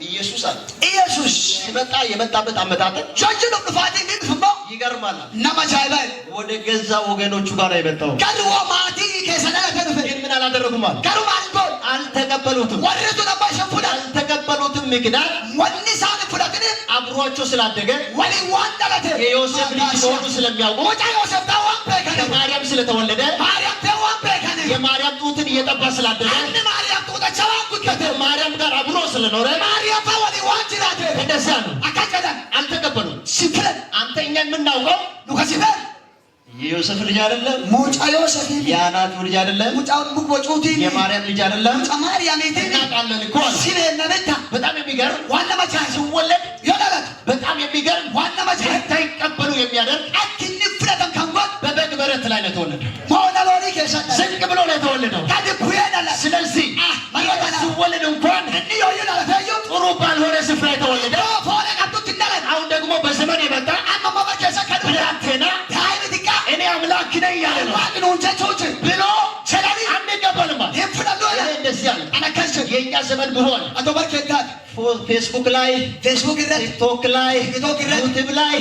ኢየሱስ አለ ኢየሱስ የመጣበት አመጣጥ ጆንጆ ፍፋቴ ምን ፍሞ ይገርማል። ናማቻይባ ወደ ገዛ ወገኖቹ ጋር የመጣው ቀርዋ ማቲ ከሰላለ ተነፈ ግን ምን አላደረጉም ማለት ቀርዋ አልቦ አልተቀበሉትም። ወረቱ ነባሽ ፉዳ አልተቀበሉትም። ምክንያት ወኒ ሳን ፉዳክን አብሯቸው ስላደገ ወሊ ዋንዳላተ የዮሴፍ ልጅ መሆኑ ስለሚያውቁ ወጫ ዮሴፍ ታዋን በከነ ከማርያም ስለተወለደ ማርያም ታዋን በከነ የማርያም ጡትን እየጠባ ስላደረ አንድ ማርያም ጡታቻዋ ጉተተ ማርያም ጋር አብሮ ስለኖረ ማርያም ታወሊ ዋንጅራተ እንደዛ ነው። አካከለ አልተቀበሉም። ሲፈን አንተ እኛን የምናውቀው ሉካሲፈን የዮሴፍ ልጅ አይደለም። ሙጫ ዮሴፍ የአናቱ ልጅ አይደለም። ሙጫውን ሙቆጩቲ የማርያም ልጅ አይደለም። ሙጫ ማርያም እቴና እናውቃለን እኮ ሲለነታ በጣም የሚገርም ዋና መቻ ሲወለድ ይወለድ በጣም የሚገርም ዋና መቻ እንዳይቀበሉ የሚያደርግ አክኒ ፍረተን ካንጎት በበግ በረት ላይ ነው የተወለደው። ሞናሎሪ ከሰጠ ዝቅ ብሎ ነው የተወለደው። ታዲ ኩየዳላ ስለዚህ ማይወጣና ሲወለድ እንኳን እንዲዮ ይላል ታዩ ጥሩ ባልሆነ ስፍራ የተወለደ ፎለ ቀጥቶ ይላል አሁን ደግሞ በዘመን የመጣ አማማ በከሰ ከዱ ብላቴና ታይብቲካ እኔ አምላክ ነኝ ያለ ነው ዋቅኑን ቸቾች ብሎ ሰላሚ አንቀበልም። ይፍራሉ አለ እንደዚህ አለ። አናከሰ የኛ ዘመን ቢሆን አቶ በርከታት ፌስቡክ ላይ ቲክቶክ ላይ ዩቲዩብ ላይ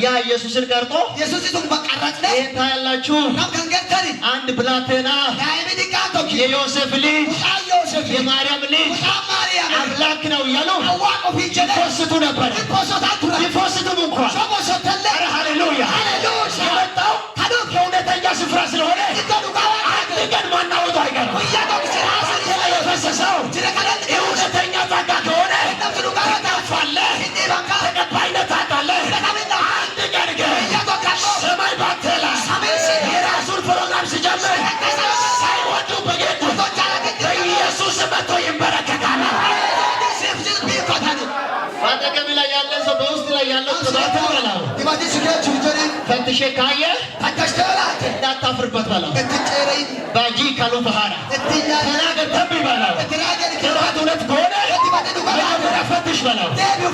ያ ኢየሱስን ቀርጦ ኢየሱስን በቀረጽ ላይ ታያላችሁ። ናምካንገተሪ አንድ ብላቴና ታይብቲካ ቶኪ የዮሴፍ ልጅ ዮሴፍ የማርያም ልጅ ማርያም አምላክ ነው እያሉ አዋቆ ፊጀለ ይፎስቱ ነበር። ይፎስቱም እንኳን ሶቦሶተለ ሃሌሉያ ሃሌሉያ የመጣው ከእውነተኛ ስፍራ ስለሆነ አንድ ቀን ማናወጡ አይቀርም። የፈሰሰው የእውነተኛ ጸጋ ከሆነ ታልፋለህ፣ ተቀባይነት ታጣለህ። አንድ ቀን ግን ሰማይ ባንተ ላይ የራሱን ፕሮግራም ሲጀምር ሳይወዱ በጌታ በኢየሱስ መጥቶ ይንበረከካል። በአጠገብ ላይ ያለ ሰው በውስጥ ላይ ያለው ቅባት በላው ፈትሼ ካየ እንዳታፍርበት በላው። ባጂ ካሉ ባህራ ተናገር ተብ በላው። ቅባት እውነት ከሆነ መጀመሪያ ፈትሽ በላው።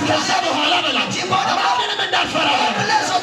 ከዛ በኋላ በላው። ማንንም እንዳትፈራ በላው።